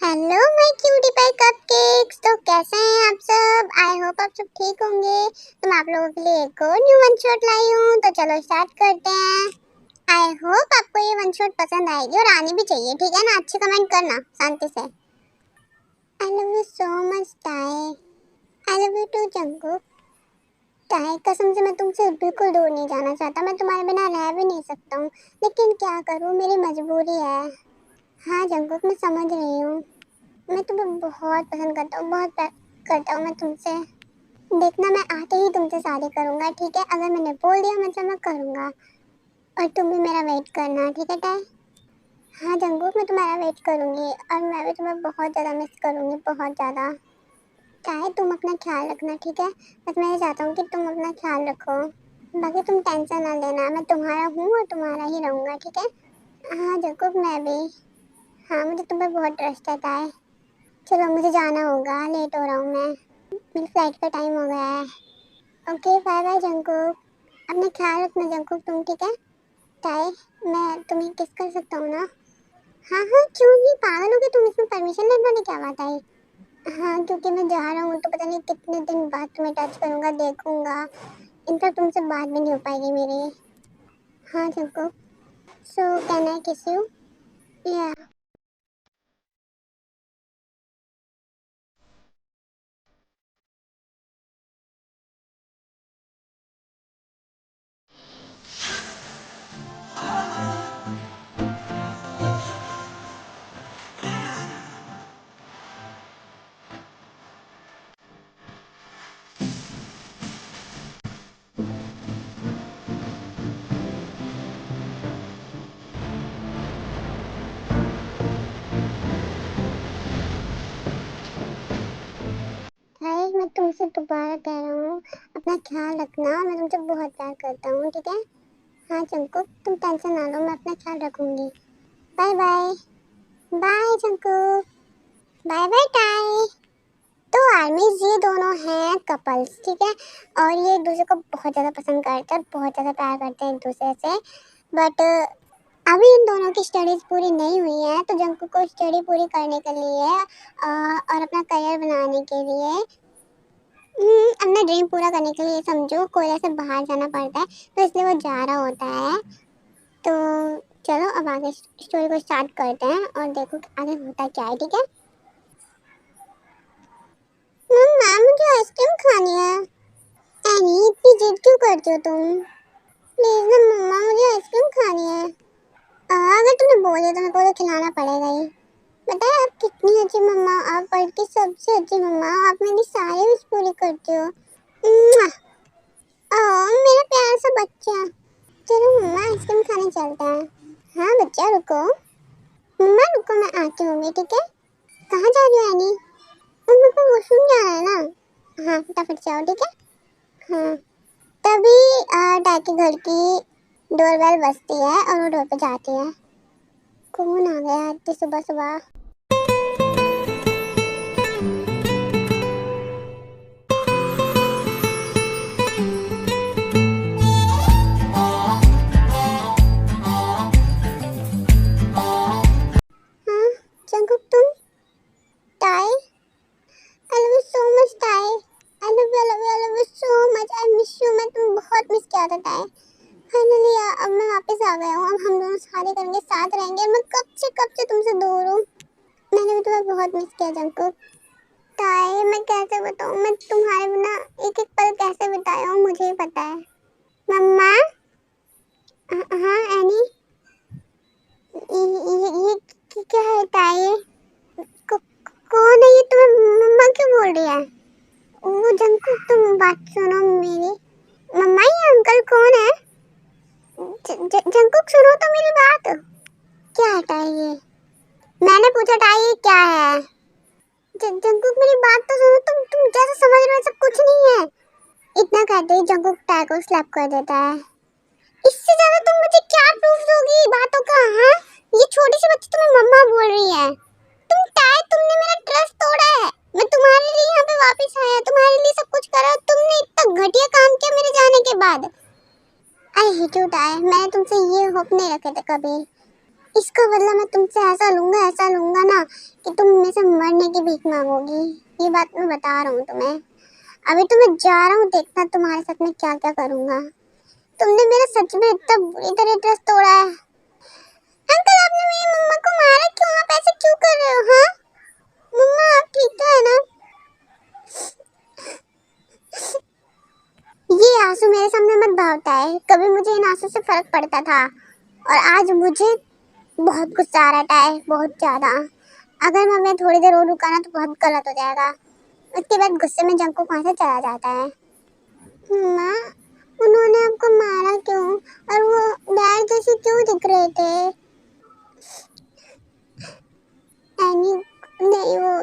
Hello my cutie pie cupcakes. तो कैसे हैं आप सब? आई होप आप सब ठीक होंगे। तो मैं आप लोगों के लिए एक और न्यू वन शॉट लाई हूँ, तो चलो स्टार्ट करते हैं। आई होप आपको ये वन शॉट पसंद आएगी और आनी भी चाहिए, ठीक है ना? अच्छे कमेंट करना शांति से। I love you so much Tae. I love you too Jungkook. Tae कसम से मैं तुमसे बिल्कुल दूर नहीं जाना चाहता, मैं तुम्हारे बिना रह भी नहीं सकता हूँ, लेकिन क्या करूँ, मेरी मजबूरी है। हाँ जंकुक, मैं समझ रही हूँ। मैं तुम्हें बहुत पसंद करता हूँ, बहुत प्यार करता हूँ मैं तुमसे। देखना, मैं आते ही तुमसे शादी करूँगा, ठीक है? अगर मैंने बोल दिया मतलब मैं करूँगा। और तुम भी मेरा वेट करना, ठीक है टाई? हाँ जंगूक, मैं तुम्हारा वेट करूँगी और मैं भी तुम्हें बहुत ज़्यादा मिस करूँगी, बहुत ज़्यादा। टाई तुम अपना ख्याल रखना, ठीक है? बस मैं ये चाहता हूँ कि तुम अपना ख्याल रखो। बाकी तुम टेंशन ना लेना, मैं तुम्हारा हूँ और तुम्हारा ही रहूँगा, ठीक है? हाँ जंगूक, मैं भी। हाँ मुझे तुम पर बहुत ट्रस्ट है टाई। चलो मुझे जाना होगा, लेट हो रहा हूँ मैं। मेरी फ्लाइट का टाइम हो गया है। Okay bye bye Jungkook. अपना ख्याल रखना जंकुक तुम, ठीक है? टाई, मैं तुम्हें किस कर सकता हूँ ना? हाँ हाँ, क्यों ही पागल हो गए तुम? इसमें परमिशन लेने वाली क्या बात आई? हाँ क्योंकि मैं जा रहा हूँ तो पता नहीं कितने दिन बाद तुम्हें टच करूँगा, देखूँगा। इनफैक्ट तुमसे बात भी नहीं हो पाएगी मेरी। हाँ जंकुक, सो कैन आई किस यू? या हाय, मैं तुमसे दोबारा कह रहा हूँ, अपना ख्याल रखना। मैं तुमसे बहुत प्यार करता हूँ, ठीक है? हाँ जंकुक, तुम टेंशन ना लो, मैं अपना ख्याल रखूंगी। Bye bye. Bye Jungkook. Bye bye Tae. तो आर्मीज ये दोनों हैं कपल्स, ठीक है? और ये एक दूसरे को बहुत ज़्यादा पसंद करते हैं, बहुत ज़्यादा प्यार करते हैं एक दूसरे से। बट अभी इन दोनों की स्टडीज़ पूरी नहीं हुई है, तो जंकुक को स्टडी पूरी करने के लिए और अपना करियर बनाने के लिए, अपना ड्रीम पूरा करने के लिए समझो, कोरिया से बाहर जाना पड़ता है, तो इसलिए वो जा रहा होता है। तो चलो अब आगे स्टोरी को स्टार्ट करते हैं और देखो कि आगे होता क्या है, ठीक है? मम्मा मुझे आइसक्रीम खानी है। एनी इतनी जिद क्यों करती हो तुम? प्लीज ना मम्मा, मुझे आइसक्रीम खानी है। अगर तुमने बोल दिया तो मेरे को तो खिलाना पड़ेगा ही। पता है आप कितनी अच्छी मम्मा, आप वर्ल्ड की सबसे अच्छी मम्मा, आप मेरी सारी विश पूरी करती हो। मुआ! मेरा प्यारा सा बच्चा। चलो मम्मा आइसक्रीम खाने चलते हैं। हाँ बच्चा रुको। मम्मा रुको, मैं आती हूँ, ठीक है? कहाँ जा रही हो एनी? मेरे को वॉशरूम जाना है ना। हाँ फटाफट जाओ, ठीक है? हाँ। तभी टाई के घर की डोरबेल बजती है और वो डोर पे जाती है। कौन आ गया इतनी सुबह सुबह? हाँ जंकुक तुम? Tie, I love you so much Tae. I love you, I love you, I love you so much. I miss you, मैं तुम्हें बहुत मिस किया था टाई। फाइनली अब मैं वापस आ गया हूँ, अब हम दोनों शादी करेंगे, साथ रहेंगे। मैं कब से तुमसे दूर हूँ। मैंने भी तुम्हें बहुत मिस किया जंकुक। टाई मैं कैसे बताऊँ, मैं तुम्हारे बिना एक एक पल कैसे बिताया हूँ मुझे ही पता है। मम्मा। हाँ एनी, ये क्या है टाई? को, कौन है ये? तुम्हें मम्मा क्यों बोल रही है? वो जंकुक तुम बात सुनो मेरी। मम्मा ये अंकल कौन है? जंकुक सुनो तो मेरी बात। क्या है टाई ये? मैंने पूछा टाई ये क्या है? जंकुक मेरी बात तो सुनो, तुम जैसा समझ रहे हो ऐसा कुछ नहीं है। इतना कहते ही जंकुक टाई को स्लैप कर देता है। इससे ज्यादा तुम मुझे क्या प्रूफ दोगी बातों का? हाँ ये छोटी सी बच्ची तुम्हें मम्मा बोल रही है। तुमने मेरा ट्रस्ट तोड़ा है। मैं तुम्हारे लिए यहाँ पे वापस आया, तुम्हारे लिए सब कुछ करा, तुमने इतना घटिया काम किया मेरे जाने के बाद। आई हेट यू टाई, मैंने तुमसे ये होप नहीं रखे थे कभी। इस इसका बदला मैं तुमसे ऐसा लूंगा ना कि तुम मेरे से मरने की भीख मांगोगी। ये बात मैं बता रहा हूँ तुम्हें। अभी तो मैं जा रहा हूँ देखना तुम्हारे साथ में क्या क्या करूंगा। तुमने मेरा सच में इतना बुरी तरह ट्रस्ट तोड़ा है। अंकल आपने मेरी मम्मा को मारा क्यों? आप ऐसे क्यों कर रहे हो? हाँ मम्मा आप ठीक तो है ना? ये आंसू मेरे सामने मत बहाता है। कभी मुझे इन आंसू से फर्क पड़ता था और आज मुझे बहुत गुस्सा आ रहा है, बहुत ज्यादा। अगर मैं थोड़ी देर और रुका ना तो बहुत गलत हो जाएगा। उसके बाद गुस्से में जंकू वहां से चला जाता है। मम्मा उन्होंने आपको मारा क्यों? और वो डैड जैसे क्यों दिख रहे थे? एनी नहीं, वो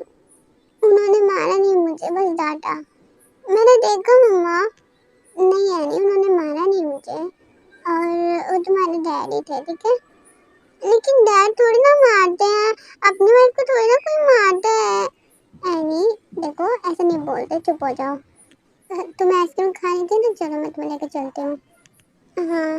उन्होंने मारा नहीं मुझे, बस डांटा। मैंने देखा मम्मा। नहीं एनी उन्होंने मारा नहीं मुझे। और वो तुम्हारे डैडी थे, ठीक है? लेकिन डैड थोड़ी ना मारते हैं, अपनी वाइफ को थोड़ी ना कोई मारता है। एनी देखो ऐसे नहीं बोलते, चुप हो जाओ। तुम्हें आइसक्रीम खानी थी ना, चलो मैं तुम्हें लेके चलती हूँ। हाँ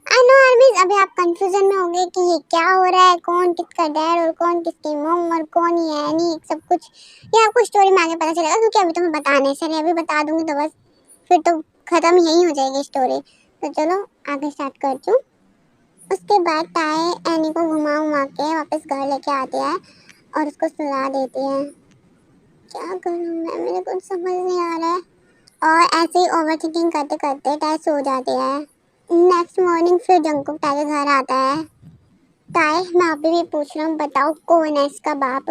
आई नो आर्मीज, अभी आप कंफ्यूजन में होंगे कि ये क्या हो रहा है, कौन किसका डैड और कौन किसकी मम और कौन ये एनी, सब कुछ ये आपको स्टोरी में आगे पता चलेगा, क्योंकि अभी तो मैं बताने से नहीं, अभी बता दूंगी तो बस फिर तो खत्म यही हो जाएगी स्टोरी। तो चलो आगे स्टार्ट करती हूँ। उसके बाद ताए एनी को घुमा उमा के वापस घर लेके आती है और उसको सुला देती है। क्या करूँ मैं, मेरे कुछ समझ नहीं आ रहा है। और ऐसे ही ओवर थिंकिंग करते करते ताए सो जाती है। नेक्स्ट मॉर्निंग फिर जंकुक ताए के घर आता है। ताए मैं अभी भी पूछ रहा हूँ, बताओ कौन है इसका बाप?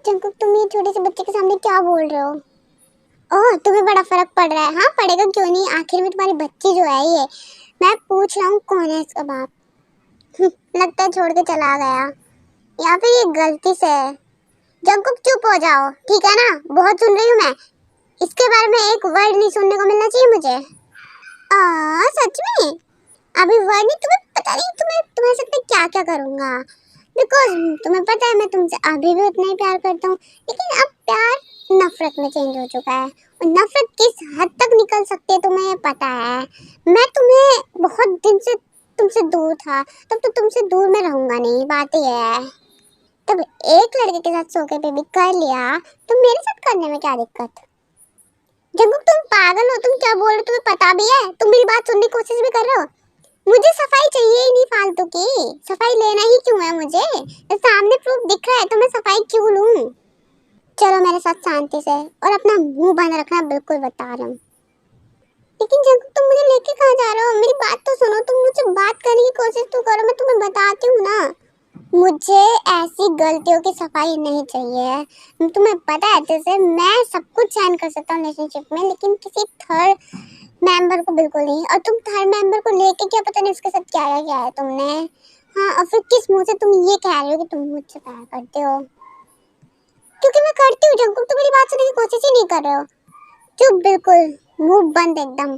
जंकुक तुम ये छोटे से बच्चे के सामने क्या बोल रहे हो? ओह तुम्हें बड़ा फर्क पड़ रहा है? हाँ पड़ेगा क्यों नहीं, आखिर में तुम्हारी बच्ची जो है ये। मैं पूछ रहा हूँ कौन है इसका बाप। लगता है छोड़ के चला गया या फिर ये गलती से। जंकुक चुप हो जाओ, ठीक है ना? बहुत सुन रही हूँ मैं। इसके बारे में एक वर्ड नहीं सुनने को मिलना चाहिए मुझे। सच में? अभी वर्ड नहीं, तुम्हें पता नहीं तुम्हारे साथ मैं क्या क्या करूँगा। बिकॉज तुम्हें पता है मैं तुमसे अभी भी उतना ही प्यार करता हूँ, लेकिन अब प्यार नफरत में चेंज हो चुका है। और नफरत किस हद तक निकल सकती है तुम्हें पता है। मैं तुम्हें बहुत दिन से तुमसे दूर था, तब तो तुमसे दूर में रहूंगा नहीं, बात ही है। तब एक लड़के के साथ सो के बेबी कर लिया तो मेरे साथ करने में क्या दिक्कत? जंकुक तुम पागल हो, तुम क्या बोल रहे हो? तुम्हें पता भी है? तुम मेरी बात सुनने की कोशिश भी कर रहे हो? मुझे सफाई चाहिए ही नहीं फालतू की। सफाई लेना ही क्यों है मुझे? सामने प्रूफ दिख रहा है तो मैं सफाई क्यों लूं? चलो मेरे साथ शांति से, और अपना मुंह बंद रखना, बिल्कुल बता रहा हूँ। लेकिन जब तुम मुझे लेके कहाँ जा रहे हो? मेरी बात तो सुनो, तुम मुझसे बात करने की कोशिश तो करो, मैं तुम्हें बताती हूँ ना। मुझे ऐसी गलतियों की सफाई नहीं चाहिए। तुम्हें पता है जैसे मैं सब कुछ सहन कर सकता हूँ रिलेशनशिप में, लेकिन किसी थर्ड मेंबर को बिल्कुल नहीं। और तुम थर्ड मेंबर को लेके क्या पता नहीं उसके साथ क्या किया है तुमने। हाँ और फिर किस मुंह से तुम ये कह रहे हो कि तुम मुझसे प्यार करते हो? क्योंकि मैं करती हूँ जब तुम मेरी बात सुनने की कोशिश ही नहीं कर रहे हो। चुप बिल्कुल, मुंह बंद एकदम।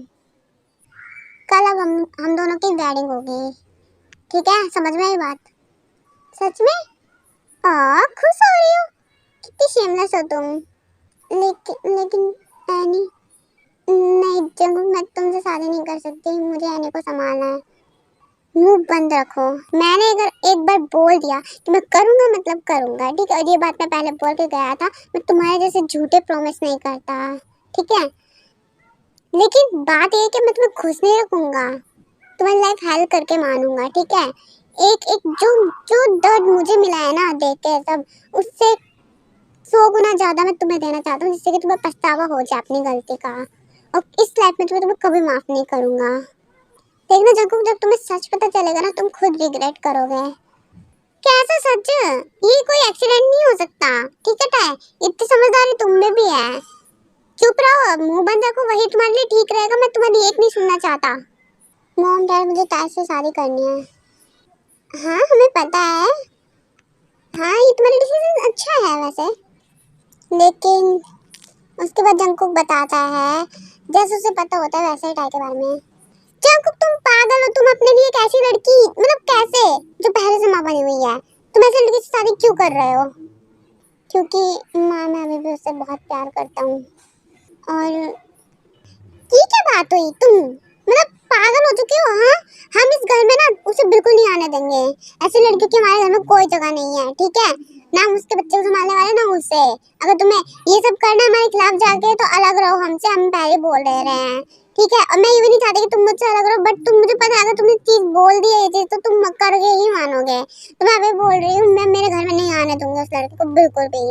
कल अब हम दोनों की वेडिंग होगी, ठीक है? समझ में आई बात? सच में? खुश हो रही हो? कितनी शेमलेस हो तुम। लेकिन एनी, नहीं जंगल मैं तुमसे शादी नहीं कर सकती, मुझे एनी को संभालना है। मुंह बंद रखो। मैंने अगर एक बार बोल दिया कि मैं करूंगा मतलब करूंगा, ठीक है? और ये बात मैं पहले बोल के गया था, मैं तुम्हारे जैसे झूठे प्रॉमिस नहीं करता, ठीक है? लेकिन बात ये है कि मैं तुम्हें खुश नहीं रखूंगा, तुम्हारी लाइफ हेल्प करके मानूंगा, ठीक है? एक एक जो जो दर्द मुझे मिला है ना देख के सब, उससे 100 गुना ज्यादा मैं तुम्हें देना चाहता हूँ, जिससे कि तुम्हें पछतावा हो जाए अपनी गलती का। और इस लाइफ में तुम्हें कभी माफ नहीं करूंगा। देखना जब तुम्हें सच पता चलेगा ना, तुम खुद रिग्रेट करोगे। कैसा सच? ये कोई एक्सीडेंट नहीं हो सकता, ठीक है? इतनी समझदारी तुम में भी है। चुप रहो, मुंह बंद रखो, वही तुम्हारे लिए ठीक रहेगा। मैं तुम्हारी एक नहीं सुनना चाहता। मॉम डैड मुझे ताज से शादी करनी है। हाँ हमें पता है। हाँ ये तुम्हारा डिसीजन अच्छा है वैसे, लेकिन उसके बाद जंकुक बताता है जैसे उसे पता होता है वैसे ही टाई के बारे में। जंकुक तुम पागल हो, तुम अपने लिए एक ऐसी लड़की, मतलब कैसे, जो पहले से माँ बनी हुई है, तुम ऐसी लड़की से शादी क्यों कर रहे हो? क्योंकि माँ मैं अभी भी उससे बहुत प्यार करता हूँ। और ये क्या बात हुई? तुम मतलब पागल हो चुके हो? हाँ, हम इस घर में ना उसे बिल्कुल नहीं आने देंगे। ऐसी लड़कियों की हमारे घर में कोई जगह नहीं है, ठीक है? ना हम उसके बच्चे को संभालने वाले ना उसे। अगर तुम्हें ये सब करना है हमारे खिलाफ जाके तो अलग रहो हमसे, हम पहले बोल दे रहे हैं, ठीक है? और मैं ये भी नहीं चाहती कि तुम मुझसे अलग रहो, बट तुम मुझे पता है अगर तुमने चीज बोल दी है ये चीज तो तुम करके ही मानोगे। तो मैं अभी बोल रही हूँ, मैं मेरे घर में नहीं आने दूंगी उस लड़के को बिल्कुल भी।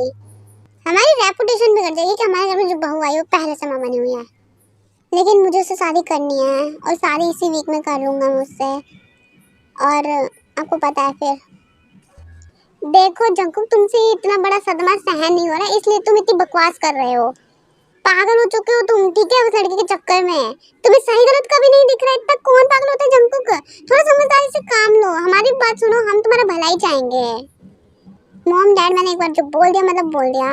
हमारी रेपुटेशन बिगड़ जाएगी कि हमारे घर में जो बहू आई वो पहले से मां बनी हुई है। लेकिन मुझे उससे शादी करनी है और शादी इसी वीक में कर लूंगा मुझसे। और आपको पता है फिर देखो जंकुक, तुमसे इतना बड़ा सदमा सहन नहीं हो रहा इसलिए तुम इतनी बकवास कर रहे हो। पागल हो चुके हो तुम, ठीक है? उस लड़की के चक्कर में तुम्हें सही गलत कभी नहीं दिख रहा। इतना कौन पागल होता है जंकुक? थोड़ा समझदारी से काम लो, हमारी बात सुनो, हम तुम्हारा भला ही चाहेंगे। मॉम डैड, मैंने एक बार जो बोल दिया मतलब बोल दिया।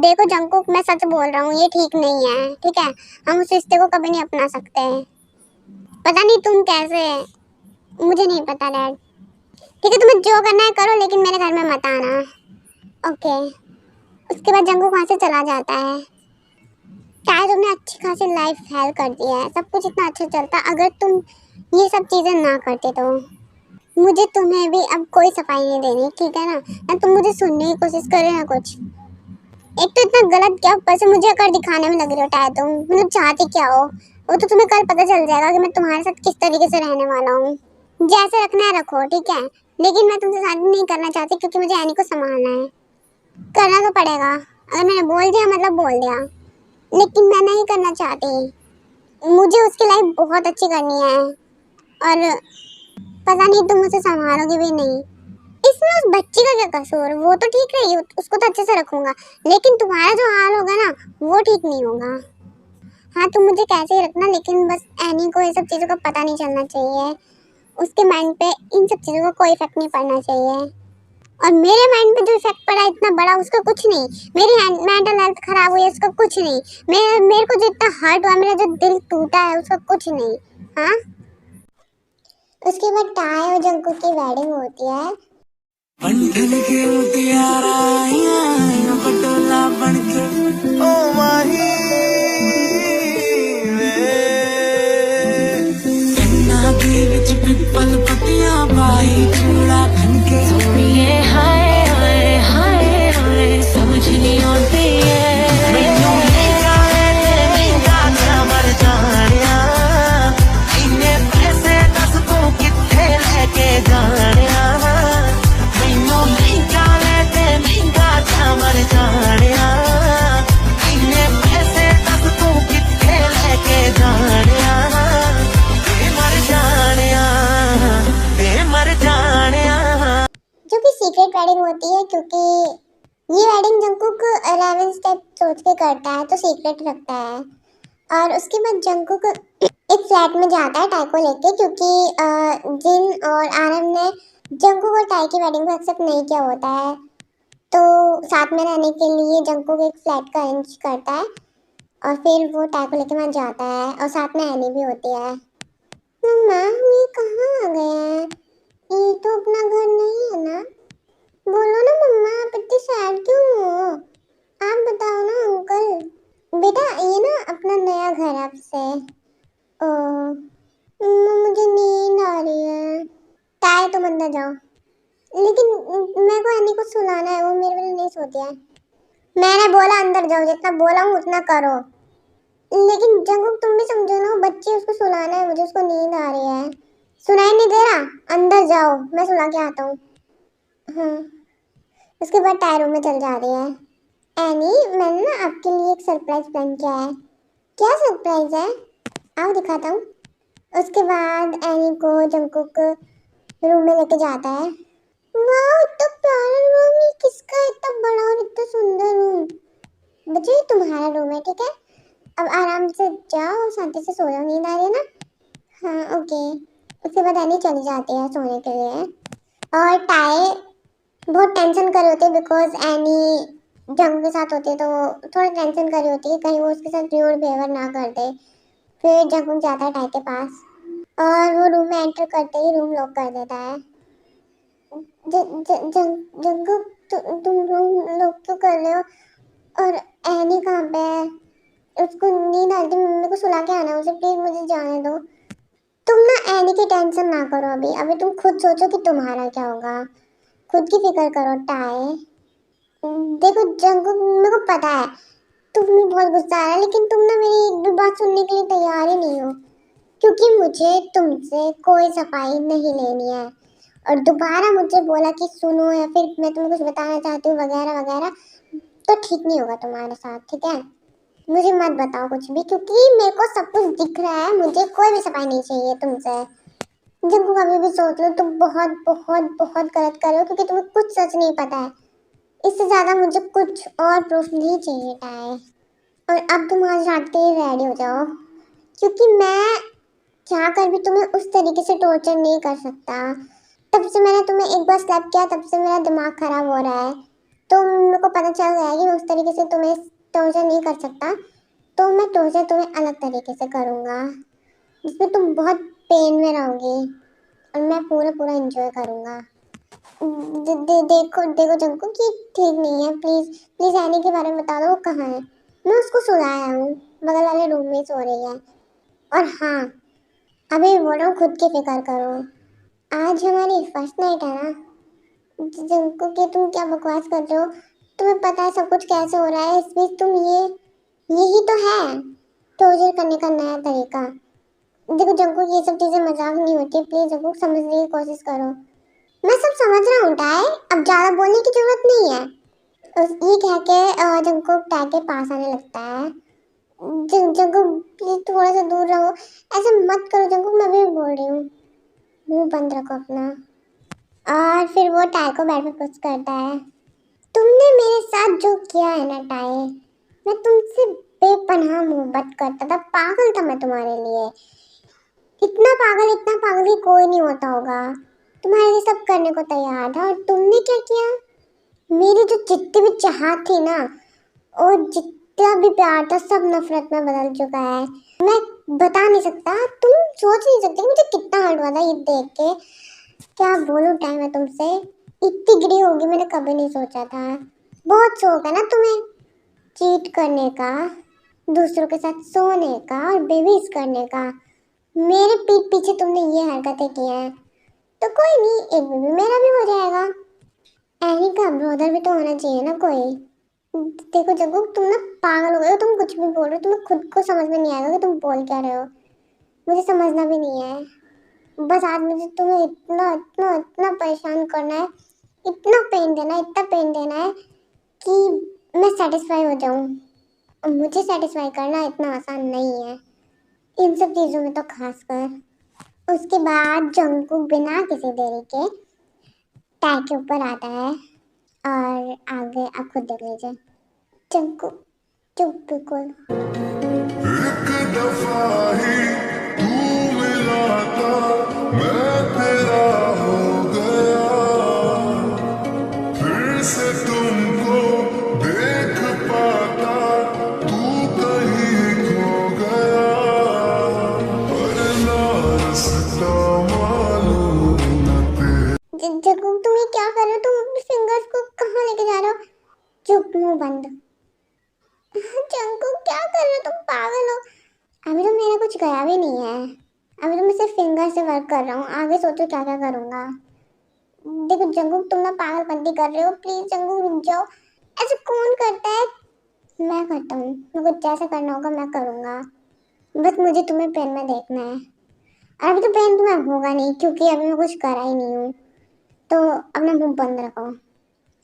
देखो जंकुक, मैं सच बोल रहा हूँ, ये ठीक नहीं है, ठीक है? हम उस रिश्ते को कभी नहीं अपना सकते। पता नहीं तुम कैसे, मुझे नहीं पता डैड। ठीक है, तुम्हें जो करना है करो लेकिन मेरे घर में मत आना, ओके? उसके बाद जंकुक वहाँ से चला जाता है। शायद तुमने अच्छी खासी लाइफ हेल्प कर दी है, सब कुछ इतना अच्छा चलता अगर तुम ये सब चीज़ें ना करते तो। मुझे तुम्हें भी अब कोई सफाई नहीं देनी, ठीक है ना तुम मुझे सुनने की कोशिश करे ना कुछ। एक तो इतना गलत क्या, ऊपर से मुझे अगर दिखाने में लग रही हो तुम, मतलब चाहती क्या हो वो तो तुम्हें कल पता चल जाएगा कि मैं तुम्हारे साथ किस तरीके से रहने वाला हूँ। जैसे रखना है रखो, ठीक है? लेकिन मैं तुमसे शादी नहीं करना चाहती क्योंकि मुझे एनी को संभालना है। करना तो पड़ेगा, अगर मैंने बोल दिया मतलब बोल दिया। लेकिन मैं नहीं करना चाहती, मुझे उसकी लाइफ बहुत अच्छी करनी है और पता नहीं तुम उसे संभालोगे भी नहीं। इसमें उस बच्ची का क्या कसूर? वो तो ठीक है, उसको तो अच्छे से रखूंगा, लेकिन तुम्हारा जो हाल होगा ना वो ठीक नहीं होगा। हाँ, तुम मुझे कैसे ही रखना, लेकिन बस एनी को ये सब चीज़ों का पता नहीं चलना चाहिए। उसके माइंड पे इन सब चीज़ों का कोई इफेक्ट नहीं पड़ना चाहिए। और मेरे माइंड पे जो इफेक्ट पड़ा इतना बड़ा, उसका कुछ नहीं। मेरी मेंटल हेल्थ खराब हुई है, उसका कुछ नहीं। मेरे को जो इतना हर्ट हुआ, मेरा जो दिल टूटा है, उसका कुछ नहीं। हाँ, उसके बाद टाय और जंकू की वेडिंग होती है। बंधन के मुटियारा आइयां पटोला बनके ओ माही वे कन्ना दे विच पिपल पतियां पाई चूड़ा खनके सोनिए हाय हाय हाय हाय समझ नहीं आती है मैनू मेरा महंगा क्या मर जानिया इन्ने पैसे दस तू किथे लेके जानिया मर जानिया इन्ने पैसे दस तू किथे लेके जानिया मर जानिया मर जानिया। जो कि सीक्रेट वेडिंग होती है क्योंकि ये वेडिंग जंकुक 11 स्टेप सोच के करता है तो सीक्रेट रखता है। और उसके बाद जंकुक एक फ्लैट में जाता है टाई को लेके क्योंकि जिन और आरम ने जंकुक और टाई की वेडिंग को एक्सेप्ट नहीं किया होता है, तो साथ में रहने के लिए जंकुक एक फ्लैट का अरेंज करता है और फिर वो टाई को लेके वहाँ जाता है और साथ में एनी भी होती है। मम्मा, हम ये कहाँ आ गए हैं? ये तो अपना घर नहीं है ना? बोलो ना मम्मा, आप इतनी सैड क्यों हो? आप बताओ ना अंकल। बेटा ये ना अपना नया घर है आपसे। ओह, मुझे नींद आ रही है। टाय तुम अंदर जाओ, लेकिन मेरे को एनी को सुलाना है, वो मेरे लिए नहीं सोती है। मैंने बोला अंदर जाओ, जितना बोला हूँ उतना करो। लेकिन जंकुक तुम भी समझो ना, बच्ची उसको सुलाना है, मुझे उसको नींद आ रही है। सुनाई नहीं दे रहा? अंदर जाओ, मैं सुला के आता हूँ। हाँ। उसके बाद टायर रूम में चल जा रही है। एनी, मैंने ना आपके लिए एक सरप्राइज प्लान किया है। क्या सरप्राइज है? आओ दिखाता हूँ। उसके बाद एनी को जंकुक रूम में लेके जाता है। वाह, इतना प्यारा रूम, ये किसका इतना बड़ा और इतना सुंदर रूम? बच्चे ये तुम्हारा रूम है, ठीक है? अब आराम से जाओ, शांति से सो जाओ, नींद आ रही है ना? हाँ, ओके। उसके बाद एनी चली जाती है सोने के लिए और टाई बहुत टेंशन कर रही होती है बिकॉज एनी जंग के साथ होती है तो थोड़ा टेंशन कर रही होती है कहीं वो उसके साथ रूड बिहेवियर ना कर दे। फिर जंग जाता है टाई के पास और वो रूम में एंटर करते ही रूम लॉक कर देता है। जंग तुम रूम लॉक क्यों कर रहे हो? और एनी कहाँ पे है? उसको नींद आती है, मम्मी को सुला के आना है उसे, प्लीज मुझे जाने दो। तुम ना एनी की टेंशन ना करो, अभी अभी तुम खुद सोचो कि तुम्हारा क्या होगा। खुद की फिक्र करो टाई। देखो जंगकुक, मेरे को पता है तुम्हें बहुत गुस्सा आ रहा है, लेकिन तुम ना मेरी एक भी बात सुनने के लिए तैयार ही नहीं हो, क्योंकि मुझे तुमसे कोई सफाई नहीं लेनी है। और दोबारा मुझे बोला कि सुनो या फिर मैं तुम्हें कुछ बताना चाहती हूँ वगैरह वगैरह, तो ठीक नहीं होगा तुम्हारे साथ, ठीक है। मुझे मत बताओ कुछ भी, क्योंकि मेरे को सब कुछ दिख रहा है, मुझे कोई भी सफाई नहीं चाहिए तुमसे। जब कभी भी सोच लो तुम बहुत बहुत बहुत गलत कर रहे हो, क्योंकि तुम्हें कुछ सच नहीं पता है। इससे ज्यादा मुझे कुछ और प्रूफ नहीं चाहिए टाई। और अब तुम आज रात के लिए रेडी हो जाओ, क्योंकि मैं चाह कर भी तुम्हें उस तरीके से टॉर्चर नहीं कर सकता। तब से मैंने तुम्हें एक बार स्लैप किया, तब से मेरा दिमाग खराब हो रहा है। तो मेरे को पता चल गया है कि मैं उस तरीके से तुम्हें टॉर्चर नहीं कर सकता। तो मैं टॉर्चर तुम्हें अलग तरीके से करूँगा, जिसमें तुम बहुत पेन में रहोगी और मैं पूरा पूरा एंजॉय करूँगा। देखो देखो जंकु कि ठीक नहीं है, प्लीज प्लीज एनी के बारे में बता दो, वो कहाँ है। मैं उसको सुलाया हूँ, बगल वाले रूम में सो रही है। और हाँ, अभी बोल रहा हूँ खुद की फिक्र करो, आज हमारी फर्स्ट नाइट है ना। जंकु कि तुम क्या बकवास कर रहे हो, तुम्हें पता है सब कुछ कैसे हो रहा है, इस बीच तुम यही तो है टॉर्चर करने का नया तरीका। देखो जंकु ये सब चीजें मजाक नहीं होती, प्लीज जंकु समझने की कोशिश करो। मैं सब समझ रहा हूँ टाई, अब ज्यादा बोलने की जरूरत नहीं है। ये कह के जंकु टाई के पास आने लगता है। जंकु प्लीज थोड़ा सा दूर रहो, ऐसे मत करो जंकु, मैं भी बोल रही हूँ। मुंह बंद रखो अपना। और फिर वो टाई को बेड पे पुश करता है। तुमने मेरे साथ जो किया है ना टाई, मैं तुमसे बेपनाह मोहब्बत करता था, पागल था मैं तुम्हारे लिए। इतना पागल कि कोई नहीं होता होगा। तुम्हारे लिए सब करने को तैयार था, और तुमने क्या किया। मेरी जो जितनी भी चाहत थी ना, और जितना भी प्यार था, सब नफरत में बदल चुका है। मैं बता नहीं सकता, तुम सोच नहीं सकते कि मुझे कितना हर्ट हुआ था ये देख के। क्या बोलूं टाइम है तुमसे, इतनी गिरी होगी मैंने कभी नहीं सोचा था। बहुत शौक है ना तुम्हें चीट करने का, दूसरों के साथ सोने का और बेबीज करने का। मेरे पीठ पीछे तुमने ये हरकतें की हैं, तो कोई नहीं, एक बेबी मेरा भी हो जाएगा। एनी का ब्रदर भी तो होना चाहिए ना कोई। देखो जग्गू, तुम ना पागल हो गए हो, तुम कुछ भी बोल रहे हो, तुम्हें खुद को समझ में नहीं आएगा कि तुम बोल क्या रहे हो। मुझे समझना भी नहीं है। बस आज मुझे तुम्हें इतना इतना इतना परेशान करना है, इतना पेन देना है, इतना पेन देना है कि मैं सेटिस्फाई हो जाऊं। और मुझे सेटिस्फाई करना इतना आसान नहीं है, इन सब चीज़ों में तो खासकर। उसके बाद जंगकुक बिना किसी देरी के टैग के ऊपर आता है, और आगे आप खुद देख लीजिए। जंगकुक चुप बिल्कुल। एक दफा ही तू मिला था, मैं तेरा हो गया, फिर से तुमको देख पाता, तू कहीं खो गया, वरना रास्ता मालूम न तेरा। जंगकुक तुम ये क्या कर रहे हो, तुम अपने फिंगर्स को कहाँ लेके जा रहे हो। चुप, मुंह बंद। जंगकुक क्या कर रहे हो, तुम पागल हो। अभी तो मेरा कुछ गया भी नहीं है, अभी तो मैं सिर्फ फिंगर से वर्क कर रहा हूँ, आगे सोचो क्या क्या करूँगा। देखो जंगकुक तुम ना पागलपंती कर रहे हो, प्लीज जंगकुक रुक जाओ। ऐसे कौन करता है। मैं करता हूँ, मेरे को जैसा करना होगा मैं करूँगा। बस मुझे तुम्हें पेन में देखना है, और अभी तो पेन तुम्हें होगा नहीं, क्योंकि अभी मैं कुछ करा ही नहीं हूँ। तो अपना मुंह बंद रखो,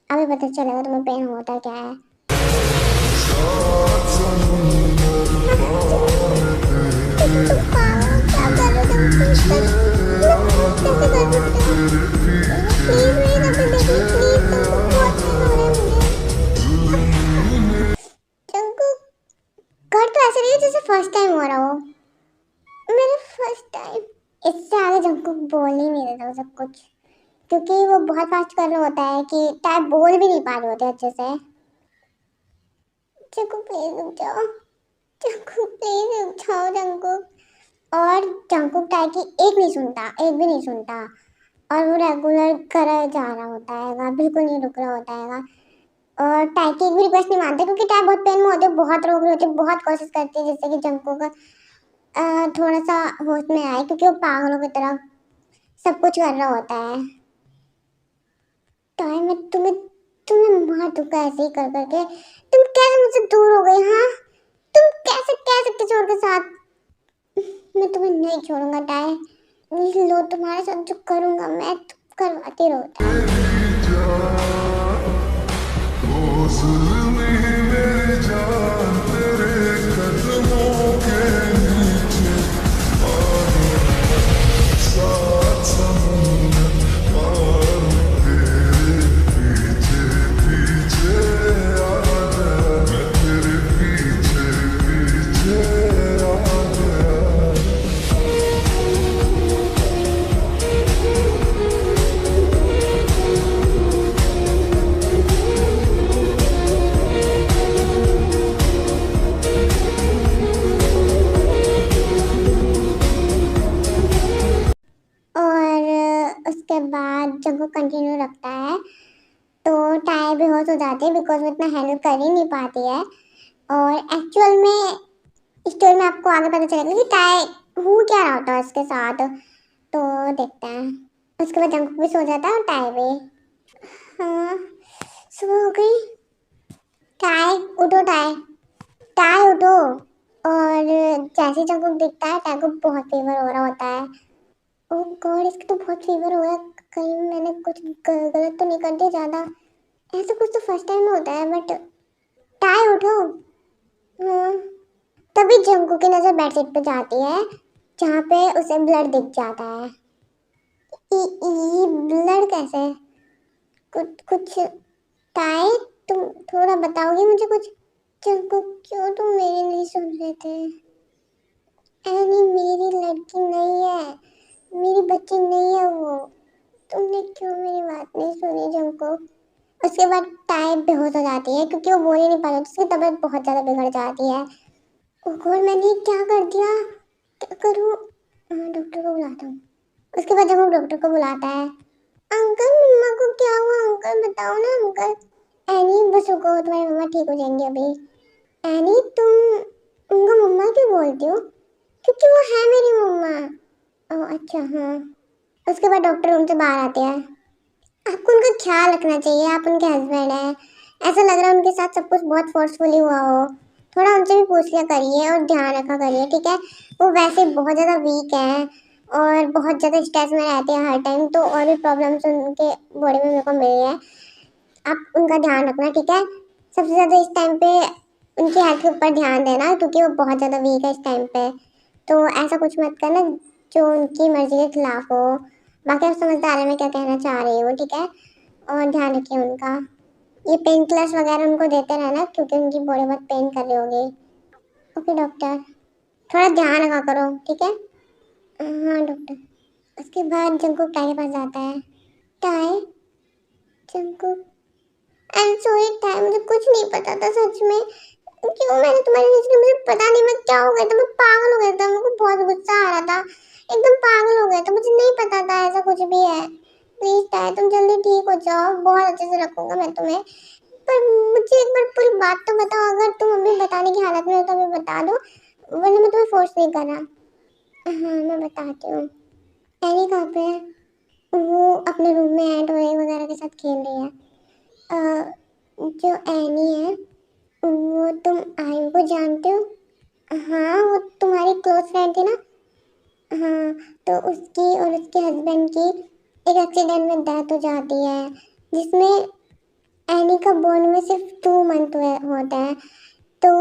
अभी पता चलेगा तुम्हें पेन होता क्या है। कर तो ऐसे रही है जैसे फर्स्ट टाइम हो रहा हो। मेरा फर्स्ट टाइम। इससे आगे जंकु बोल ही नहीं देता वो सब कुछ, क्योंकि वो बहुत फास्ट कर रहा होता है कि टाइप बोल भी नहीं पा रहे होते अच्छे से। जंकु प्लीज रुक जाओ, जंकु प्लीज रुक जाओ जंकु। और जंकु टाइप की एक नहीं सुनता, एक भी नहीं सुनता, और वो रेगुलर करे जा रहा होता है, बिल्कुल नहीं रुक रहा होता है। और टाइप की एक भी रिक्वेस्ट नहीं मानता, क्योंकि टाइप बहुत पेन में होते, बहुत रोक रही होती, बहुत कोशिश करती है जिससे कि जंकु का थोड़ा सा होश में आए, क्योंकि वो पागलों की तरह सब कुछ कर रहा होता है। टाइम में तुम्हें तुम्हें मार दूंगा ऐसे ही कर करके। तुम कैसे मुझसे दूर हो गई? हाँ, तुम कैसे कह सकते चोर के साथ? मैं तुम्हें नहीं छोड़ूंगा टाय। लो, तुम्हारे साथ जो करूंगा मैं, तुम करवाती रहो टाय। और उसके बाद जब वो कंटिन्यू रखता है तो टाय बेहोश हो जाती है, बिकॉज वो इतना हैंडल कर ही नहीं पाती है। और एक्चुअल में स्टोरी में आपको आगे पता चलेगा कि टाय हो क्या रहा होता है उसके साथ। तो देखते हैं। उसके बाद जंकुक भी सो जाता है और टाय भी। हाँ, सुबह हो गई। टाय उठो, टाय टाय उठो। और जैसे ही जंकुक दिखता है, टाय को बहुत फीवर हो रहा होता है। ओह गॉड, इसका तो बहुत फीवर हो गया। कहीं मैंने कुछ गलत तो नहीं कर दिया ज्यादा? ऐसा कुछ तो फर्स्ट टाइम में होता है। बट टाय उठो। हाँ। तभी जंकू की नजर बेडशीट पे जाती है, जहाँ पे उसे ब्लड दिख जाता है। ये ब्लड कैसे? कुछ कुछ टाय, तुम थोड़ा बताओगे मुझे कुछ? जंकू, क्यों तुम मेरी नहीं सुन रहे थे? एनी मेरी लड़की नहीं है, मेरी बच्ची नहीं है वो। तुमने क्यों मेरी बात नहीं सुनी जंको? उसके बाद टाय बेहोश हो जाती है, क्योंकि वो बोल ही नहीं पाती, उसकी तबीयत बहुत ज्यादा बिगड़ जाती है। ओह गॉड, मैंने क्या कर दिया? क्या करूं? हाँ, डॉक्टर को बुलाता हूँ। उसके बाद जब वो डॉक्टर को बुलाता है, अंकल मम्मा को क्या हुआ? अंकल बताओ ना अंकल। एनी बस रुको, तुम्हारी मम्मा ठीक हो जाएंगी अभी। एनी, तुम उनको मम्मा क्यों बोलती हो? क्योंकि वो है मेरी मम्मा। ओह अच्छा, हाँ। उसके बाद डॉक्टर रूम से बाहर आते हैं। आपको उनका ख्याल रखना चाहिए, आप उनके हस्बैंड हैं। ऐसा लग रहा है उनके साथ सब कुछ बहुत फोर्सफुली हुआ हो। थोड़ा उनसे भी पूछ लिया करिए और ध्यान रखा करिए, ठीक है? वो वैसे बहुत ज़्यादा वीक हैं और बहुत ज़्यादा स्ट्रेस में रहते हैं हर टाइम, तो और भी प्रॉब्लम्स उनके बॉडी में मेरे को मिल रही है। आप उनका ध्यान रखना, ठीक है? सबसे ज़्यादा इस टाइम पे उनकी हेल्थ के ऊपर ध्यान देना, क्योंकि वो बहुत ज़्यादा वीक है इस टाइम पे। तो ऐसा कुछ मत करना जो उनकी मर्जी के खिलाफ हो। बाकी आप समझदार हैं मैं क्या कहना चाह रही हूँ, ठीक है? और ध्यान रखिए उनका। ये पेन किलर्स वगैरह उनको देते रहना, क्योंकि उनकी बॉडी बहुत पेन कर रही होगी। ओके डॉक्टर, थोड़ा ध्यान रखा करो, ठीक है? हाँ डॉक्टर। उसके बाद जंकुक टाई के पास जाता है। Tie, Jungkook, I am sorry tie, मुझे कुछ नहीं पता था सच में। क्यों मैंने तुम्हारे बीच में, मुझे पता नहीं मैं क्या हो गया था, मैं पागल हो गया था, मेरे को बहुत गुस्सा आ रहा था, एकदम पागल हो गया था, मुझे नहीं पता था ऐसा कुछ भी है। प्लीज टाई, तुम जल्दी ठीक हो जाओ, बहुत अच्छे से रखूंगा मैं तुम्हें। पर मुझे एक बार पूरी बात तो बताओ, अगर तुम अभी बताने की हालत में हो तो अभी बता दो, वरना मैं तुम्हें फोर्स नहीं कर रहा। हाँ मैं बताती हूँ। एनी कहाँ पे है? वो अपने रूम में है, टॉय वगैरह के साथ खेल रही है। जो एनी है, वो तुम आयु को जानते हो? हाँ, वो तुम्हारी क्लोज फ्रेंड थी ना? हाँ, तो उसकी और उसके हस्बैंड की एक एक्सीडेंट में डेथ हो जाती है, जिसमें एनी का बोर्न में सिर्फ 2 मंथ होता है। तो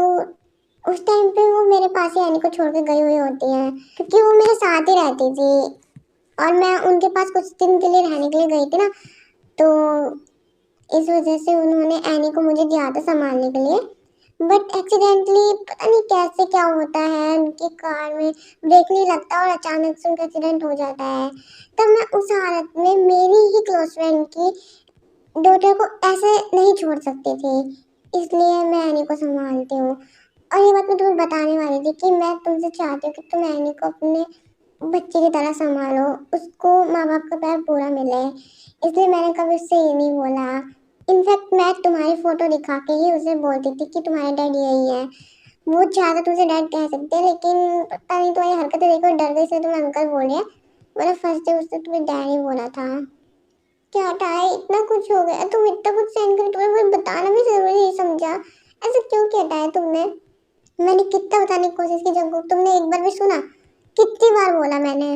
उस टाइम पे वो मेरे पास ही एनी को छोड़ के गई हुई होती है, क्योंकि वो मेरे साथ ही रहती थी और मैं उनके पास कुछ दिन के लिए रहने के लिए गई थी ना, तो इस वजह से उन्होंने एनी को मुझे दिया था संभालने के लिए। बट एक्सीडेंटली पता नहीं कैसे क्या होता है, उनकी कार में ब्रेक नहीं लगता और अचानक से उनका एक्सीडेंट हो जाता है। तब मैं उस हालत में मेरी ही क्लोज फ्रेंड की डॉटर को ऐसे नहीं छोड़ सकती थी, इसलिए मैं एनी को संभालती हूँ। और ये बात मैं तुम्हें बताने वाली थी कि मैं तुमसे चाहती हूँ कि तुम एनी को अपने बच्चे की तरह संभालो, उसको माँ बाप का प्यार पूरा मिले, इसलिए मैंने कभी उससे ये नहीं बोला। इनफैक्ट मैं तुम्हारी फोटो दिखा के ही उसे बोलती थी कि तुम्हारे डैडी यही है। वो चाहता तुझे डैड कह सकते हैं, लेकिन पता नहीं तुम्हारी हरकतें देखो डर गई, इसलिए तुम्हें अंकल बोल रहे हैं, वरना फर्स्ट डे उससे तुम्हें डैड ही बोला था। क्या टाई, इतना कुछ हो गया, तुम इतना कुछ सहन कर, तुम्हें मुझे बताना भी जरूरी नहीं समझा? ऐसा क्यों किया टाई तुमने? मैंने कितना बताने की कोशिश की जंगकुक, तुमने एक बार भी सुना? कितनी बार बोला मैंने?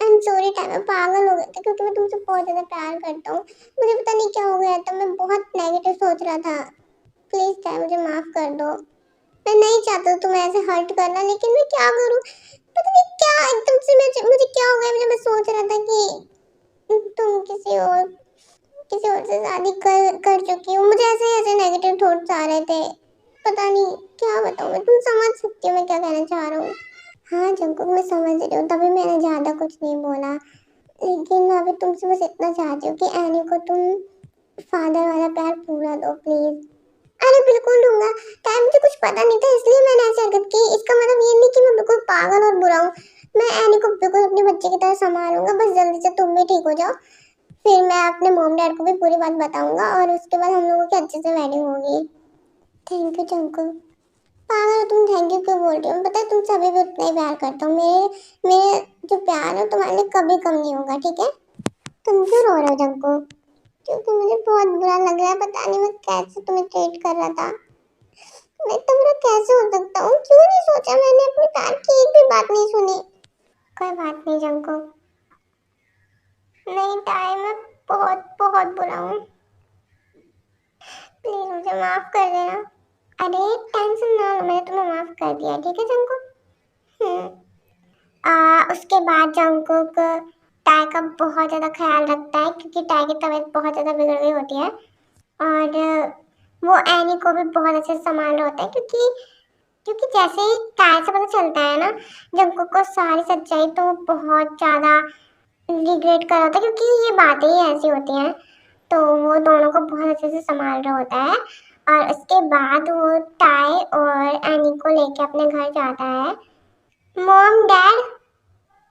आई एम सॉरी टाई, मैं पागल हो गई थी क्योंकि मैं तुमसे बहुत ज्यादा प्यार करता हूँ। मुझे पता नहीं क्या हो गया था, मैं बहुत नेगेटिव सोच रहा था। प्लीज टाई मुझे माफ कर दो। मैं नहीं चाहता तुम्हें ऐसे हर्ट करना, लेकिन मैं क्या करूँ? पता नहीं क्या एकदम से मुझे क्या हो गया, मुझे मैं सोच रहा था कि तुम किसी और से शादी कर चुकी हो। मुझे ऐसे ऐसे नेगेटिव थॉट्स आ रहे थे, पता नहीं क्या बताऊँ मैं। तुम समझ सकती हो मैं क्या कहना चाह रहा हूँ? हाँ जंकुक, मैं समझ रही हूँ, तभी मैंने ज्यादा कुछ नहीं बोला, लेकिन मैं अभी तुमसे बस इतना चाहती हूँ कि एनी को तुम फादर वाला प्यार पूरा दो प्लीज। अरे बिल्कुल दूंगा टाइम, मुझे कुछ पता नहीं था इसलिए मैंने ऐसी हरकत की। इसका मतलब ये नहीं कि मैं बिल्कुल पागल और बुरा हूँ। मैं एनी को बिल्कुल अपने बच्चे की तरह संभालूंगा, बस जल्दी से तुम भी ठीक हो जाओ, फिर मैं अपने मॉम डैड को भी पूरी बात बताऊंगा और उसके बाद हम लोगों की अच्छे से वेडिंग होगी। Thank you Jungkook. पागल हो तुम, थैंक यू क्यों बोल रही हो? पता है तुमसे अभी भी उतना ही प्यार करता हूँ। मेरे मेरे जो प्यार है तुम्हारे लिए कभी कम नहीं होगा, ठीक है? तुम क्यों रो रहे हो जंकुक? क्योंकि मुझे बहुत बुरा लग रहा है, पता नहीं मैं कैसे तुम्हें ट्रीट कर रहा था। मैं इतना बुरा कैसे हो सकता हूँ? क्यों नहीं सोचा मैंने? अपने प्यार की एक भी बात नहीं सुनी। कोई बात नहीं जंकुक, नहीं टाइम, मैं बहुत बहुत बुरा हूँ, प्लीज मुझे माफ कर देना। अरे टेंशन ना लो, मैंने तुम्हें माफ कर दिया, ठीक है जंकुक? उसके बाद जंकुक टाई का बहुत ज़्यादा ख्याल रखता है क्योंकि टाई की तबीयत बहुत ज़्यादा बिगड़ गई होती है, और वो एनी को भी बहुत अच्छे से संभाल रहा होता है क्योंकि क्योंकि जैसे ही टाई से पता चलता है ना जंकुक को सारी सच्चाई, तो वो बहुत ज़्यादा रिग्रेट कर रहा होता है क्योंकि ये बातें ही ऐसी होती हैं। तो वो दोनों को बहुत अच्छे से संभाल रहा होता है, और उसके बाद वो टाई और एनी को लेके अपने घर जाता है। मॉम डैड,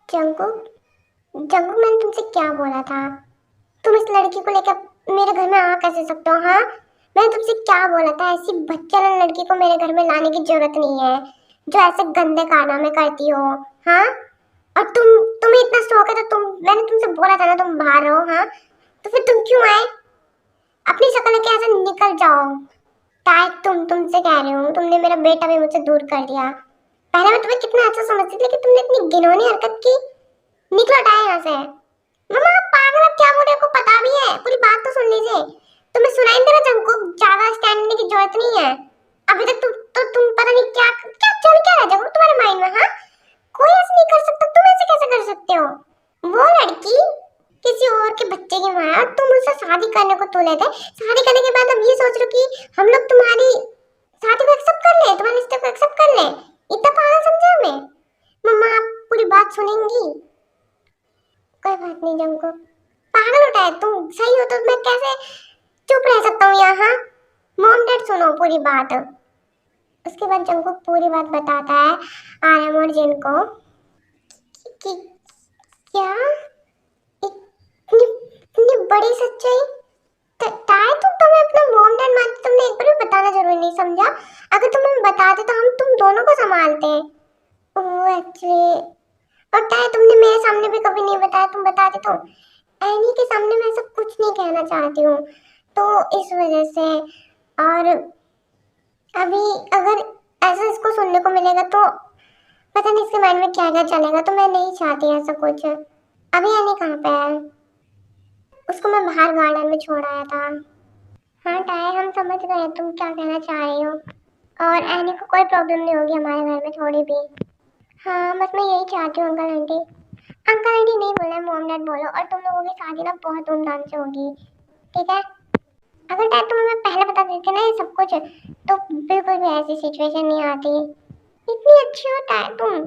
जंकुक, जंकुक मैंने तुमसे क्या बोला था? तुम इस लड़की को लेकर मेरे घर में आ कैसे सकते हो? हाँ, मैंने तुमसे क्या बोला था? ऐसी बच्चा लड़की को मेरे घर में लाने की जरूरत नहीं है जो ऐसे गंदे कारनामे करती हो। हाँ, और तुम्हें इतना शौक है तो मैंने तुमसे बोला था ना तुम बाहर रहो। हाँ, तो फिर तुम क्यों आए? अपनी शक्ल लेके ऐसे निकल जाओ। शायद तुमसे कह रही हूँ, तुमने मेरा बेटा भी मुझसे दूर कर दिया। पहले मैं तुम्हें कितना अच्छा समझती थी, लेकिन तुमने इतनी घिनौनी हरकत की। निकलो हटाए यहाँ से। मम्मा आप पागल, आप क्या बोल रहे हो? आपको पता भी है, पूरी बात तो सुन लीजिए। तुम्हें सुनाई नहीं दे रहा? तुमको ज्यादा स्टैंड लेने की जरूरत नहीं है। अभी तक तुम पता नहीं क्या क्या चल क्या रहा है तुम्हारे माइंड में? हाँ, कोई ऐसे नहीं कर सकता, तुम ऐसे कैसे कर सकते हो? वो लड़की किसी और के बच्चे की माँ है और तुम उससे शादी करने को तुले थे। शादी करने के बाद अब ये सोच रहे हो कि हम लोग तुम्हारी शादी को एक्सेप्ट कर ले, तुम्हारे रिश्ते को एक्सेप्ट कर ले? इतना पागल समझे हमें? मम्मा आप पूरी बात सुनेंगी? कोई बात नहीं जंको, पागल उठा है तुम, सही हो तो मैं कैसे चुप रह सकता हूँ यहाँ? मॉम डैड सुनो पूरी बात। उसके बाद जंको पूरी बात बताता है आर्यन और जिन को कि क्या इतनी इतनी बड़ी सच्चाई ताए तुम्हें अपना मॉम डैड मानते, तुमने एक बार भी बताना जरूरी नहीं समझा? अगर तुम हमें बताते तो हम तुम दोनों को संभालते। ओह एक्चुअली, और ताए तुमने मेरे सामने भी कभी नहीं बताया, तुम बताते तो। एनी के सामने मैं सब कुछ नहीं कहना चाहती हूँ, तो इस वजह से। और अभी अगर ऐसा इसको सुनने को मिलेगा तो पता नहीं इसके माइंड में क्या क्या चलेगा, तो मैं नहीं चाहती ऐसा कुछ। अभी एनी कहाँ पे है? उसको मैं बाहर गार्डन में छोड़ आया था। हाँ टाय, हम समझ गए तुम क्या कहना चाह रही हो, और एनी को कोई प्रॉब्लम नहीं होगी हमारे घर में थोड़ी भी। हाँ बस मैं यही चाहती हूँ अंकल आंटी। अंकल आंटी नहीं बोला है, मॉम डैड बोलो, और तुम लोगों की शादी ना बहुत धूमधाम से होगी, ठीक है? अगर डैड तुम्हें मैं पहले बता देती ना ये सब कुछ, तो बिल्कुल भी ऐसी सिचुएशन नहीं आती। इतनी अच्छी होता है तुम,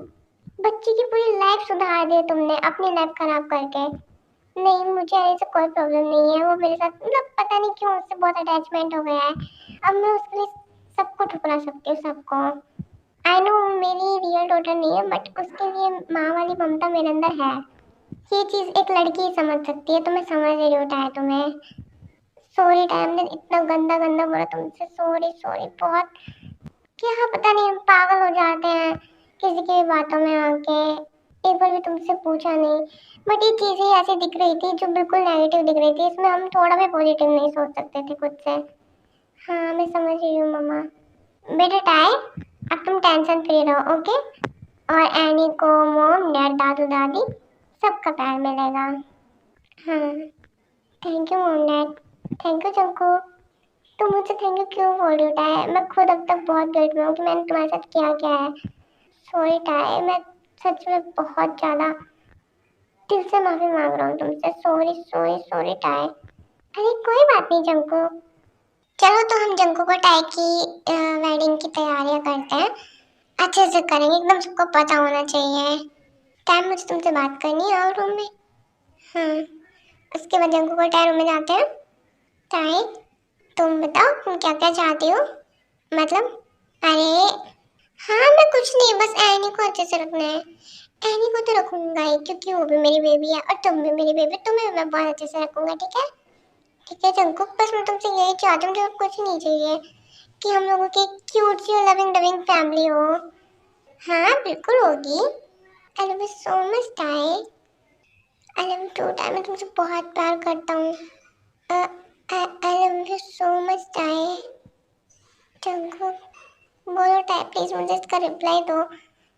बच्ची की पूरी लाइफ सुधार दी तुमने अपनी लाइफ खराब करके। नहीं, मुझे ऐसे कोई प्रॉब्लम नहीं है, वो मेरे साथ मतलब पता नहीं क्यों उससे बहुत अटैचमेंट हो गया है। अब मैं उसके लिए सबको ठुकरा सकती हूँ, सबको। आई नो मेरी रियल डॉटर नहीं है, बट उसके लिए माँ वाली ममता मेरे अंदर है। ये चीज़ एक लड़की ही समझ सकती है, तो मैं समझ रही होता है तुम्हें। सॉरी टाइम ने इतना गंदा गंदा बोला तुमसे, सॉरी सॉरी बहुत। क्या पता नहीं, हम पागल हो जाते हैं किसी की बातों में आके। एक बार भी तुमसे पूछा नहीं, बट ये चीजें ऐसी दिख रही थी जो बिल्कुल नेगेटिव दिख रही थी, इसमें हम थोड़ा भी पॉजिटिव नहीं सोच सकते थे खुद से। हाँ मैं समझ रही हूँ मम्मा। बेटा टाई, अब तुम टेंशन फ्री रहो, ओके। और एनी को मोम डैड दादू दादी सबका प्यार मिलेगा। हाँ thank you mom dad. Thank you Chanku. तुम मुझे थैंक यू क्यों बोल रही हो टाई? मैं खुद अब तक बहुत गिल्ट में हूँ कि मैंने तुम्हारे साथ क्या क्या है। सॉरी टाई, मैं सच में बहुत ज्यादा दिल से माफी मांग रहा हूँ तुमसे। Sorry sorry sorry tie. अरे कोई बात नहीं जंकू। चलो तो हम जंकू को टाई की वेडिंग की तैयारियां करते हैं। अच्छे से करेंगे, एकदम सबको पता होना चाहिए। टाइम मुझे तुमसे बात करनी है और रूम में। हाँ उसके बाद जंकू को टाई रूम में जाते हैं। टाई तुम बताओ तुम क्या क्या चाहती हो? मतलब अरे हाँ मैं कुछ नहीं, बस एनी को अच्छे से रखना है। एनी को तो रखूंगा ही क्योंकि वो भी मेरी बेबी है और तुम भी मेरी बेबी, तुम्हें मैं बहुत अच्छे से रखूंगा, ठीक है? ठीक है जंकुक, बस मैं तुमसे यही चाहती हूँ, मुझे और कुछ नहीं चाहिए, कि हम लोगों की क्यूट सी और लविंग लविंग फैमिली हो। हाँ बिल्कुल होगी। I love you so much Tae. I love you too Tae, मैं तुमसे बहुत प्यार करता हूँ। I love you so much Tae. Jungkook बोलो टाई प्लीज, मुझे इसका रिप्लाई दो।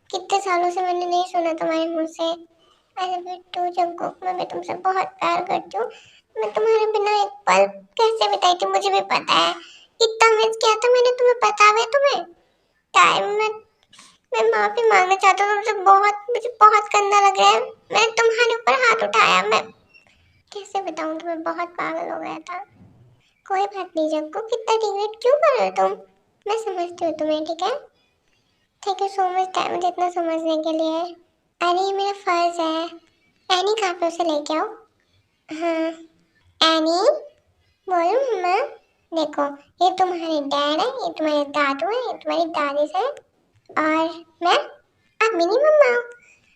कितने सालों से मैंने नहीं सुना तुम्हारे मुंह से। I love you too Jungkook, मैं भी तुमसे बहुत प्यार करती हूँ। मैं तुम्हारे बिना एक पल कैसे बिताई थी मुझे भी पता है। इतना मिस किया था मैंने तुम्हें, पता है तुम्हें? टाइम में मैं माफी मांगना चाहता हूँ तुमसे, बहुत मुझे बहुत गंदा लग रहा है। मैंने तुम्हारे ऊपर हाथ उठाया, मैं कैसे बताऊँ तुम्हें, बहुत पागल हो गया था। कोई बात नहीं जंकुक, कितना रिग्रेट क्यों कर रहे हो तुम? मैं समझती हूँ तुम्हें, ठीक है? Thank you so much time मुझे इतना समझने के लिए। अरे ये मेरा फर्ज है। एनी कहाँ पे, उसे लेके आओ। हाँ एनी बोलो मम्मा। देखो ये तुम्हारे डैड है, ये तुम्हारे दादू है, ये तुम्हारी दादी से, और मैं आप मिनी मम्मा हूँ।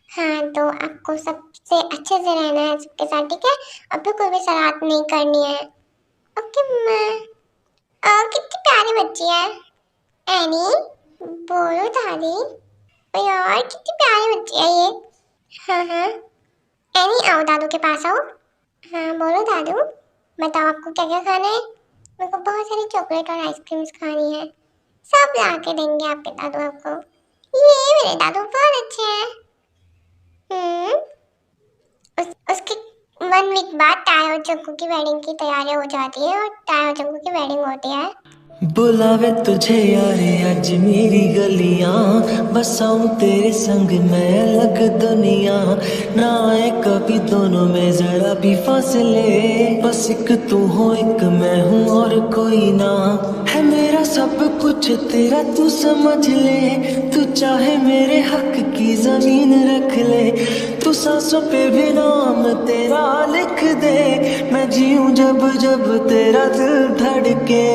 हाँ तो आपको सबसे अच्छे से रहना है सबके साथ, ठीक है? अब भी कोई भी शरारत नहीं करनी है। ओके मम्मा। और कितनी प्यारी बच्ची है एनी। बोलो दादी। ओ यार कितनी प्यारी बच्ची है ये। हाँ हाँ एनी आओ दादू के पास आओ। हाँ बोलो दादू, बताओ आपको क्या क्या खाना है? मेरे को बहुत सारी चॉकलेट और आइसक्रीम्स खानी है। सब ला के देंगे आपके दादू आपको। ये मेरे दादू बहुत अच्छे हैं। हम्म। उसके 1 वीक बाद टाई और चंकू की वेडिंग की तैयारी हो जाती है और टाई और चंकू की वेडिंग होती है। बुलावे तुझे यारे आज मेरी गलियां, बसाऊं तेरे संग मैं अलग दुनिया, ना आए कभी दोनों में जरा भी फासले, बस एक तू हो एक मैं हूँ और कोई ना, है मेरा सब कुछ तेरा तू समझ ले, तू चाहे मेरे हक की जमीन रख ले, तू सांसों पे भी नाम तेरा लिख दे, मैं जीऊं जब जब तेरा दिल धड़के।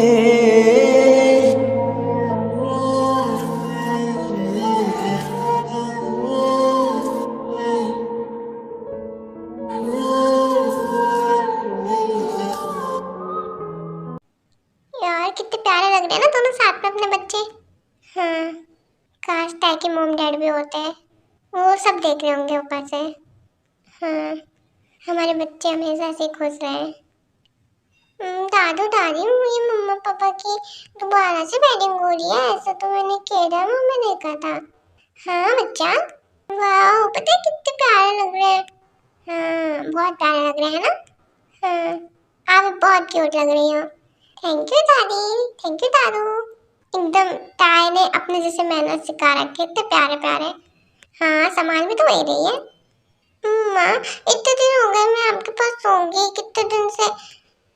यार कितने प्यारे लग रहे हैं ना दोनों साथ में अपने बच्चे। हाँ काश टाई के मॉम डैड भी होते हैं, वो सब देख रहे होंगे ऊपर से। हाँ हमारे बच्चे हमेशा से खुश रहे। दादू दादी ये मम्मा पापा की दोबारा से वेडिंग हो रही है, ऐसा तो मैंने केरला में देखा था। हाँ बच्चा, वाह पता है कितने प्यारे लग रहे हैं। हाँ बहुत प्यारे लग रहे हैं ना। हाँ आप बहुत क्यूट लग रही हो। थैंक यू दादी। थैंक यू दादू। एकदम ताई ने अपने जैसे मैनर्स सिखा रखे, इतने प्यारे प्यारे। हाँ संभाल भी तो वही रही है। माँ इतने दिन हो गए मैं आपके पास सोऊंगी, कितने दिन से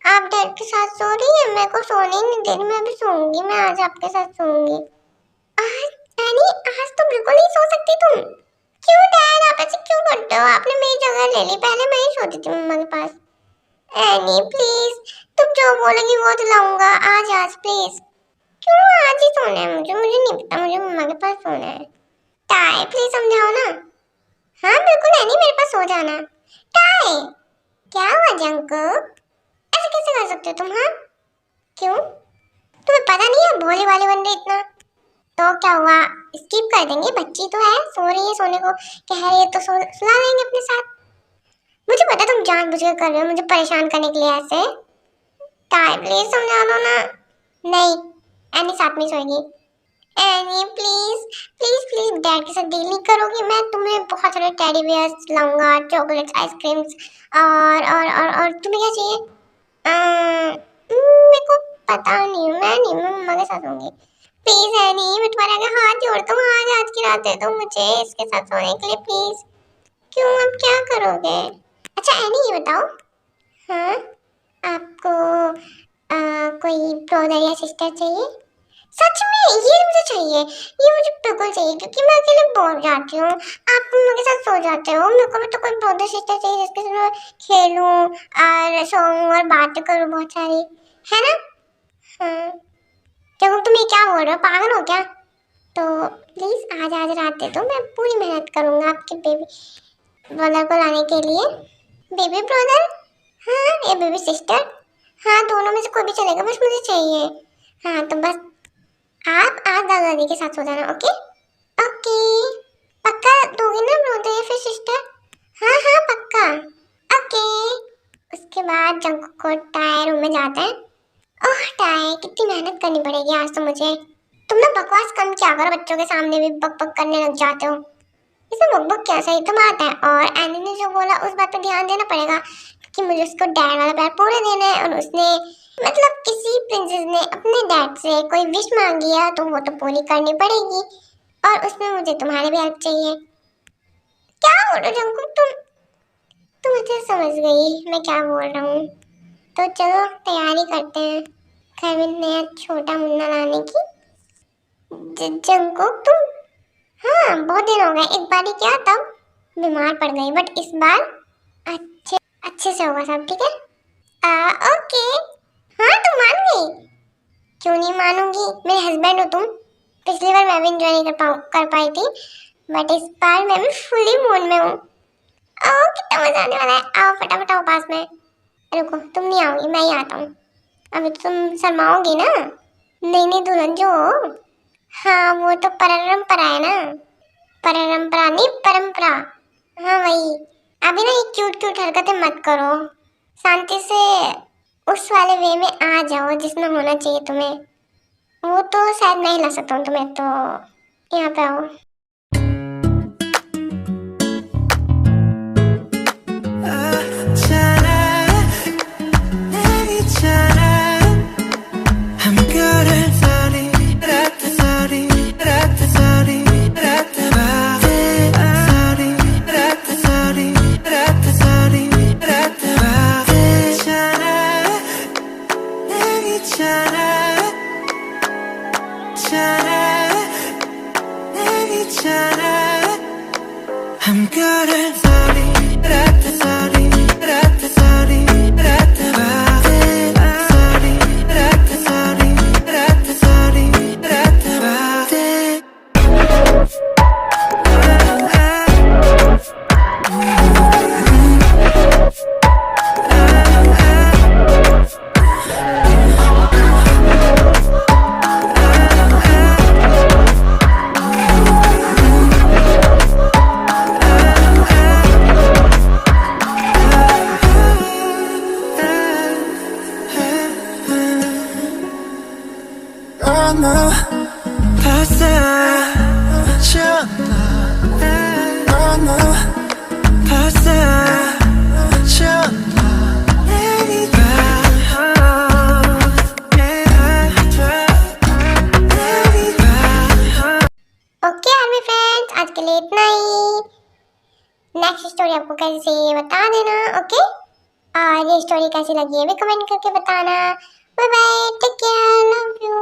आप डैड के साथ सो रही हैं, मेरे को सोने ही नहीं दे रही, मैं भी सोऊंगी, मैं आज आपके साथ सोऊंगी। आज एनी आज तो बिल्कुल नहीं सो सकती तुम। क्यों डैड आप ऐसे क्यों करते हो? आपने मेरी जगह ले ली, पहले मैं ही सोती थी मम्मा के पास। एनी प्लीज, तुम जो बोलोगी वो दिलाऊंगा, आज आज प्लीज। क्यों आज ही सोना है मुझे? मुझे नहीं पता, मुझे मम्मा के पास सोना है। टाई प्लीज समझाओ ना। हाँ बिल्कुल एनी मेरे पास सो जाना। टाई क्या हुआ जंकू, ऐसे कैसे कर सकते हो तुम? हाँ क्यों, तुम्हें पता नहीं है भोली वाली बन रही इतना? तो क्या हुआ, स्किप कर देंगे, बच्ची तो है, सो रही है, सोने को कह रही है तो सुला देंगे अपने साथ। मुझे पता है तुम जानबूझ कर रहे हो मुझे परेशान करने के लिए ऐसे। ताई प्लीज समझा दो ना। नहीं, एनी साथ में सोएगी। Annie please please please dad के साथ डील नहीं करोगी, मैं तुम्हें बहुत सारे टेडी बियर्स लाऊंगा, चॉकलेट्स, आइसक्रीम्स और तुम्हें क्या चाहिए? मेरे को पता नहीं, मैं मम्मा के साथ होंगी। प्लीज एनी, मैं तुम्हारे आगे हाथ जोड़ता हूँ, आज की रात दे दो मुझे इसके साथ सोने के लिए प्लीज। क्यों, अब क्या करोगे? अच्छा एनी ये बताओ, हाँ आपको कोई ब्रदर या सिस्टर चाहिए? सच में ये मुझे चाहिए, ये मुझे बिल्कुल चाहिए क्योंकि मैं अकेले बोर जाती हूँ। आप मेरे साथ सो जाते हो, मेरे को भी तो कोई ब्रदर सिस्टर चाहिए जिसके साथ मैं खेलूं और सोऊं और बातें करूं बहुत सारी, है ना? हाँ देखो तुम ये क्या बोल रहे हो, पागल हो क्या? तो प्लीज आज रात दे दो, मैं पूरी मेहनत करूंगा आपके बेबी ब्रदर को लाने के लिए। Baby brother? हाँ या बेबी सिस्टर? हाँ दोनों में से कोई भी चलेगा, बस मुझे चाहिए। हाँ तो बस आप आज दादा दादी के साथ सो जाना, ओके? ओके पक्का दोगे ना ब्रदर या फिर सिस्टर? हाँ हाँ पक्का, ओके। उसके बाद जंक को टायर रूम में जाते हैं। ओह टायर, कितनी मेहनत करनी पड़ेगी आज तो मुझे। तुम ना बकवास कम क्या करो, बच्चों के सामने भी बक बक करने लग जाते हो। इसमें बक बक क्या, सही तो बात है। और एनी ने जो बोला उस बात पर ध्यान देना पड़ेगा कि मुझे उसको डैड वाला प्यार पूरा देना है, और उसने मतलब किसी प्रिंसेस ने अपने डैड से कोई विश मांगी है तो वो तो पूरी करनी पड़ेगी, और उसमें मुझे तुम्हारी भी हेल्प चाहिए। क्या बोल रहे हो जंकुक, तुम मुझे समझ गई मैं क्या बोल रहा हूँ। तो चलो तैयारी करते हैं घर में नया छोटा मुन्ना लाने की। जंकुक तुम, हाँ बहुत दिन हो गए, एक बार ही क्या तब बीमार पड़ गई, बट इस बार अच्छे से होगा सब, ठीक है? ओके। हाँ तुम मान गई? क्यों नहीं मानूंगी, मेरे हस्बैंड हो तुम। पिछली बार मैं भी एंजॉय नहीं कर पाई थी, बट इस बार मैं भी फुली मूड में हूँ। आओ कितना मजा आने वाला है, आओ फटाफट आओ पास में। रुको तुम नहीं आओगी, मैं ही आता हूँ। अभी तो तुम शर्माओगी ना, नई दुल्हन जो हो। हाँ वो तो परंपरा है ना, परंपरा नहीं परंपरा, हाँ वही। अभी ना ये क्यूट क्यूट हरकतें मत करो, शांति से उस वाले वे में आ जाओ जिसमें होना चाहिए तुम्हें। वो तो शायद मैं ही ला सकता हूँ तुम्हें, तो यहाँ पे आओ। I'm good at sorry, rat sorry, rat sorry, rat sorry, rat sorry, rat sorry, rat sorry. 너무 벌써졌나 너무 벌써졌나 okay army friends, आज के लिए इतना ही। नेक्स्ट स्टोरी आपको कैसी बता देना, ओके? और ये स्टोरी कैसी लगी है भी कमेंट करके बताना। Bye bye, take care, love you.